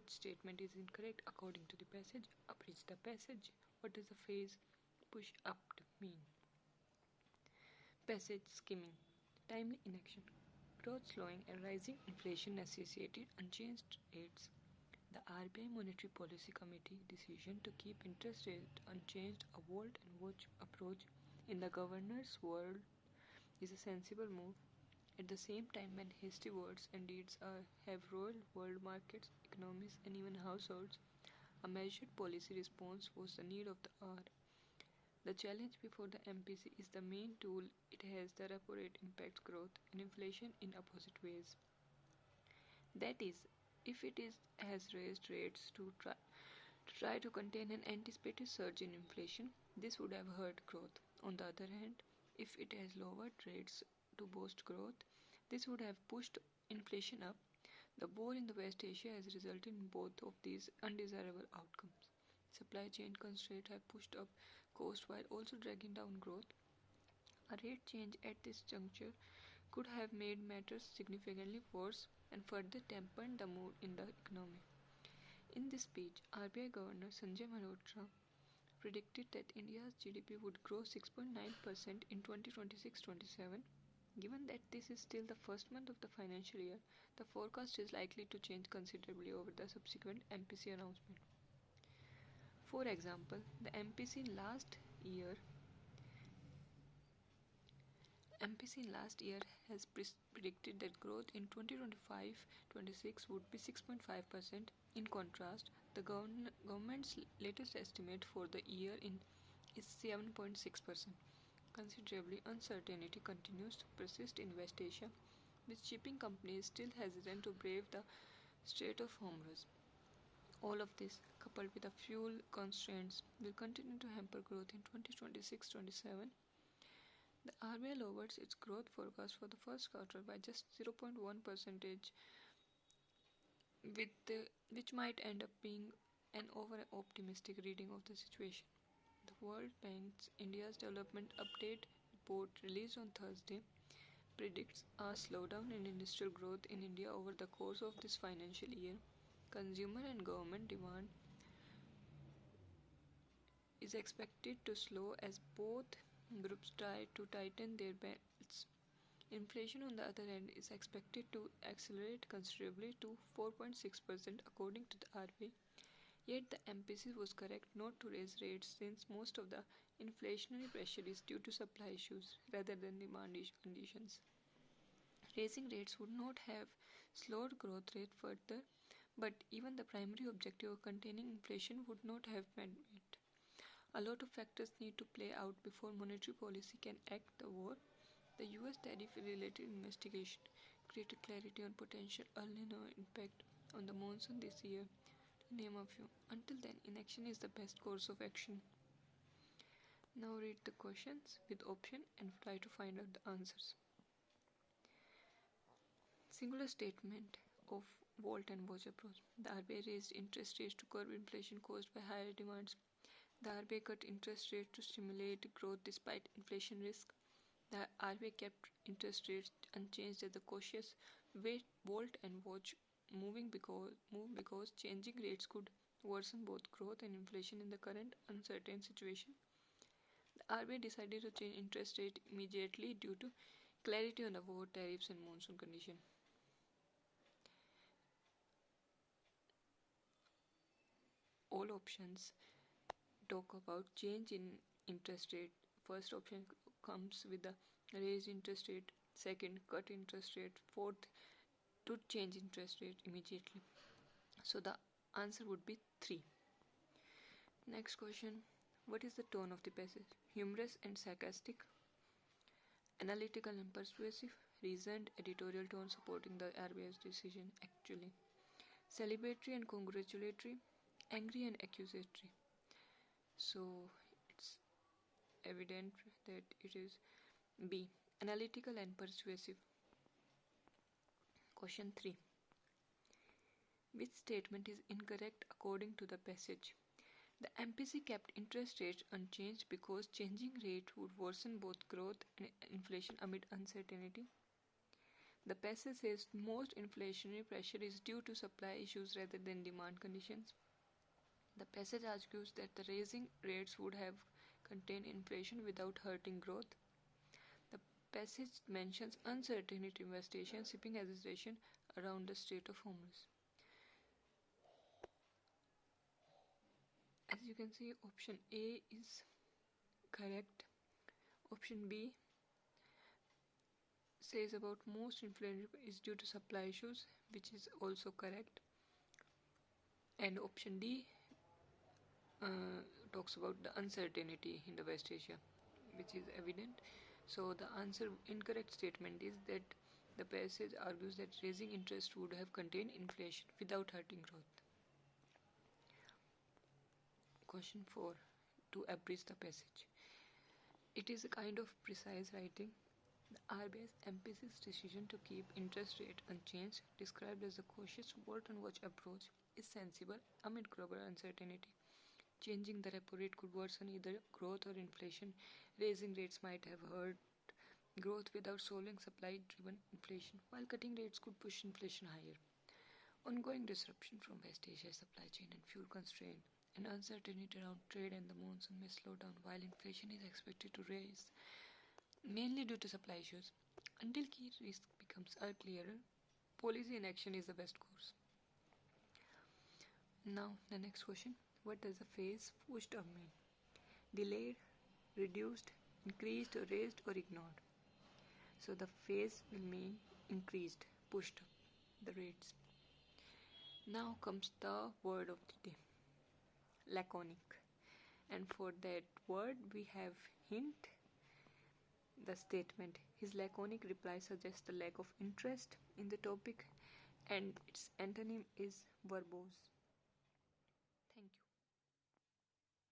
Which statement is incorrect according to the passage? Abridge the passage. What does the phrase push up mean? Passage skimming. Timely inaction. Growth slowing and rising inflation necessitated unchanged rates. The RBI Monetary Policy Committee decision to keep interest rate unchanged, a halt and watch approach in the governor's world, is a sensible move. At the same time, when hasty words and deeds have roiled world markets, economies, and even households, a measured policy response was the need of the hour. The challenge before the MPC is the main tool it has. The repo rate impacts growth and inflation in opposite ways. That is, if has raised rates to try to contain an anticipated surge in inflation, this would have hurt growth. On the other hand, if it has lowered rates to boost growth, this would have pushed inflation up. The war in the West Asia has resulted in both of these undesirable outcomes. Supply chain constraints have pushed up cost while also dragging down growth. A rate change at this juncture could have made matters significantly worse and further dampened the mood in the economy. In this speech, RBI Governor Sanjay Malhotra predicted that India's GDP would grow 6.9% in 2026-27. Given that this is still the first month of the financial year, the forecast is likely to change considerably over the subsequent MPC announcement. For example, the MPC last year has predicted that growth in 2025-26 would be 6.5%. In contrast, the government's latest estimate for the year is 7.6%. Considerably, uncertainty continues to persist in West Asia, with shipping companies still hesitant to brave the Strait of Hormuz. All of this, coupled with the fuel constraints, will continue to hamper growth in 2026-27. The RBI lowered its growth forecast for the first quarter by just 0.1%, which might end up being an over-optimistic reading of the situation. The World Bank's India's Development Update report released on Thursday predicts a slowdown in industrial growth in India over the course of this financial year. Consumer and government demand is expected to slow as both groups try to tighten their belts. Inflation, on the other hand, is expected to accelerate considerably to 4.6% according to the RBI. Yet the MPC was correct not to raise rates since most of the inflationary pressure is due to supply issues rather than demand conditions. Raising rates would not have slowed growth rate further, but even the primary objective of containing inflation would not have been met. A lot of factors need to play out before monetary policy can act the war. The US tariff-related investigation created clarity on potential El Nino impact on the monsoon this year, to name a few. Until then, inaction is the best course of action. Now read the questions with option and try to find out the answers. Singular statement of Volt and Watch approach. The RBI raised interest rates to curb inflation caused by higher demands. The RBI cut interest rates to stimulate growth despite inflation risk. The RBI kept interest rates unchanged as a cautious way. Volt and Watch move because changing rates could worsen both growth and inflation in the current uncertain situation. The RBI decided to change interest rate immediately due to clarity on the war, tariffs and monsoon condition. All options talk about change in interest rate. First option comes with the raised interest rate, second cut interest rate, fourth to change interest rate immediately. So the answer would be 3. Next question. What is the tone of the passage? Humorous and sarcastic, analytical and persuasive, reasoned, editorial tone supporting the RBI's decision actually, celebratory and congratulatory, angry and accusatory. So it's evident that it is B, analytical and persuasive. Question 3. Which statement is incorrect according to the passage? The MPC kept interest rates unchanged because changing rate would worsen both growth and inflation amid uncertainty. The passage says most inflationary pressure is due to supply issues rather than demand conditions. The passage argues that the raising rates would have contained inflation without hurting growth. The passage mentions uncertainty devastation, shipping hesitation around the Strait of Hormuz. As you can see, option A is correct. Option B says about most inflation is due to supply issues, which is also correct. And option D talks about the uncertainty in the West Asia, which is evident. So the incorrect statement is that the passage argues that raising interest would have contained inflation without hurting growth. Question 4. To abridge the passage. It is a kind of precise writing. The RBI's emphasis decision to keep interest rate unchanged, described as a cautious wait-and-watch approach, is sensible amid global uncertainty. Changing the repo rate could worsen either growth or inflation. Raising rates might have hurt growth without solving supply-driven inflation, while cutting rates could push inflation higher. Ongoing disruption from West Asia's supply chain and fuel constraint and uncertainty around trade and the monsoon may slow down while inflation is expected to rise, mainly due to supply issues. Until key risk becomes clearer, policy inaction is the best course. Now, the next question. What does the phase pushed up mean? Delayed, reduced, increased, or raised, or ignored? So the phase will mean increased, pushed up the rates. Now comes the word of the day. Laconic. And for that word we have hint. The statement. His laconic reply suggests the lack of interest in the topic, and its antonym is verbose.